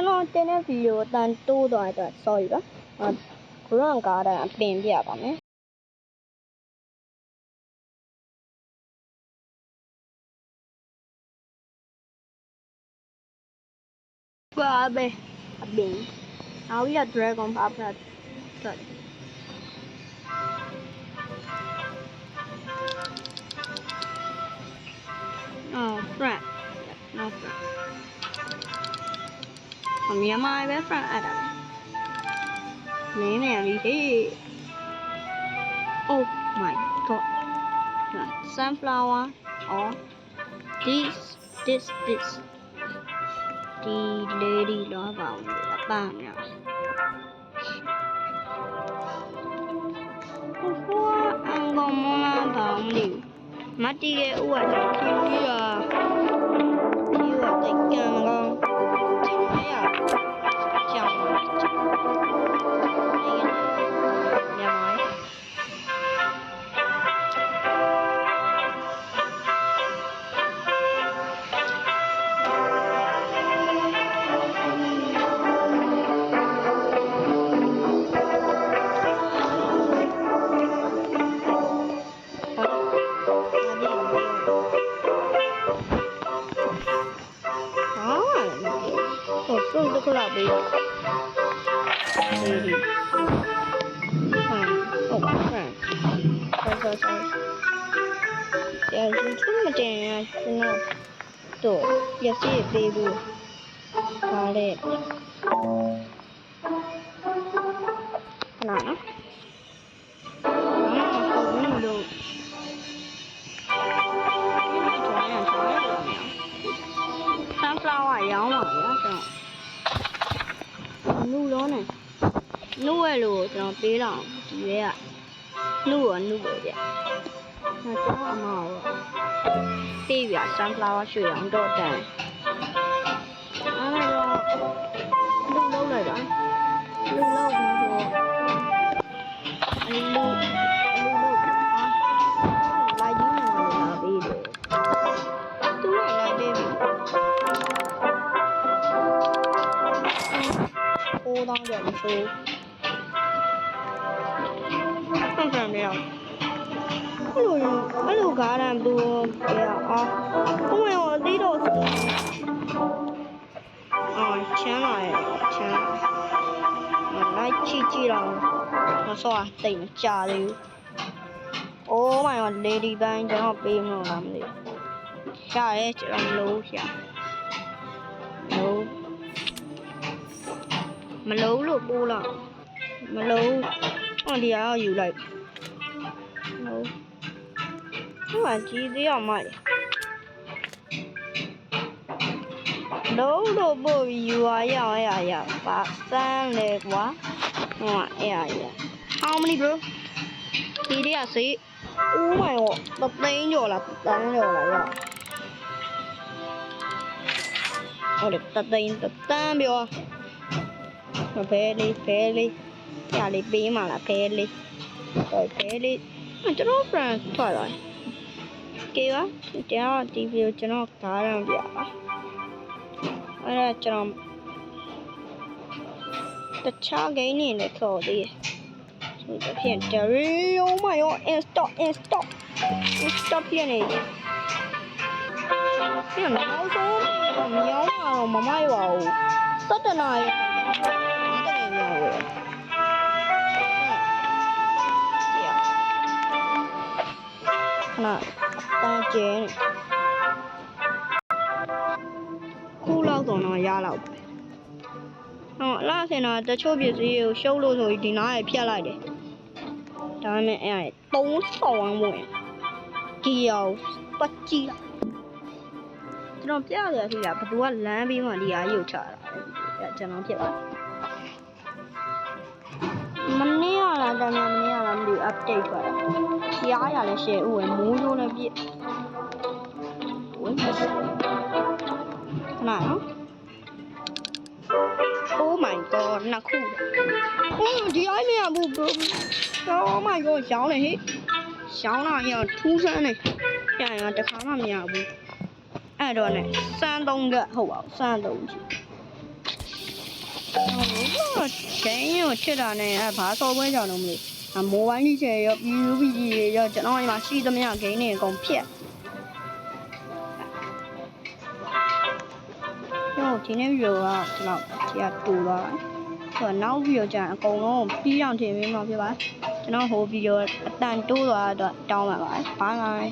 ကျွန်တော်တင်တဲ့ဗီဒီယိုအတန်တိုးသွားတဲ့အတွက် sorry ပါground garden အပင်ပြပါမယ်ပါပဲအပင်နောက်ရ dragon papa ဆက်friend no friend မြန်မာပဲ friend အဲ့ဒါနင်းနေပြီဟေး oh my god sunflower or this the lady တော့ပါဦးအပန်းများဟိုအန်ကောမလာပါဦးလေမတီးရဲ့ဥကကြောင့်ဖြူကြီးတာဖြူကတိတ်ကံကောင်းဒီမဲရကြောင်မြန်မာfruit တစ်ခုလောက်ပေးဟုတ်ပါ friend ဆောတရားရှင်သူမတင်ရကျွန်တော်တို့ရစီပေးဘူးပါလေခဏနော်sunflower ရောင်းပါဗျာကျွန်တော်နုလုံးနဲ့နုရဲ့လို့ကျွန်တော်ပေးတော့ဒီရဲကနုရောနုပဲဗျကျွန်တော်အမရောပေးပြ sunflower ရွှေရောင်းတော့တန်အဲ့ဒါတော့နုလုံးလိုက်ပါနုလုံးပြီးတော့အလူလုံးလိုက်ရင်းနေလာပေးတယ်သူ့ရဲ့လိုက်ပေးပြီโอ้当忍出看看没有အဲ့လိုကားတမ်းသူပြရအောင်ဘယ်ရောဒီတော့ချမ်းလာရဲ့ချမ်းလိုက်ကြည့်တော့မစောတိတ်မကြသေးဘူးအိုးမိုင်ရော lady ပိုင်းကျွန်တော်ပေးမလို့လားမသိဘူးရှာရဲကျွန်တော်မလို့ရှာလို့မလုံးလို့ပိုးလားမလုံးဟောဒီအားယူလိုက်လုံးဟိုကကြီးသေးအောင်မိုက်လုံးလို့ပို့ပြီးယူရရပါစမ်းလေကွာဟိုကအဲ့ရ how many bro ဒီတည်းကစေး oh my god တသိန်းကျော်လားတန်းကျော်လားရဟုတ်တယ်တသိန်းတန်းပြောဖဲလေးဖဲလေးပြလေးပေးမှလားဖဲလေးဖဲလေးကျွန်တော် friend ထွက်လာကဲပါတရားဒီဗီဒီယိုကျွန်တော်ဓာတ်ရံပြပါအဲ့ဒါကျွန်တော်တခြား game နေနဲ့ခေါ်သေးတယ်ဒီဖြစ်တယ်oh my god stop ဖြစ်နေပြန်နောက်ဆုံးမြောင်းတော့မမိုက်ပါဘူး17နာရီခဏတန်းကျင်းခုလောက်တော့ရလောက်ပဲဟောလာစင်တော့တချို့ပစ္စည်းကိုရှုပ်လို့ဆိုပြီးဒီနားရဖြတ်လိုက်တယ်ဒါနဲ့အဲ့ဒါ3ဆောင်းဝင်ဒီရောက်ပတ်ကြည့်လိုက်ကျွန်တော်ပြရစီလားဘသူကလမ်းပြီးမှဒီအားရုပ်ချတာအဲ့ကျွန်တော်ဖြစ်သွားမနေ့ကလားတမန်မနေ့ကလားမသိဘူး update ထွက်တာရှားရလဲ share ဦးဝယ်မိုးရိုးနဲ့ပြည့်ဝင်ခဏနော် oh my god နှစ်ခုဒီအိုင်းမရဘူး bro oh my god ရှောင်းလေဟေ့ရှောင်းလာရင်ထူးဆန်းနေပြန်ရတခါမှမရဘူးအဲ့တော့ねစမ်းသုံးကဟုတ်ပါဘူးစမ်းသုံးကြည့် ဂိမ်းကိုချစ်တာနဲ့ဘာစော်ပွဲကြောင်တော့မလို့မိုဘိုင်းကြီးချေရော PUBG ရောကျွန်တော်ဒီမှာရှိသမျှဂိမ်းတွေအကုန်ဖြတ်ဒီနေ့ဗီဒီယိုကကျွန်တော်ဒီကတူသွားတယ်ဆိုတော့နောက်ဗီဒီယိုကျရင်အကုန်လုံးပြီးအောင်ထင်ပေးမှာဖြစ်ပါတယ်ကျွန်တော်ဟိုဗီဒီယိုအတန်တိုးသွားတော့တောင်းပါပါတယ်ဘိုင်ဘိုင်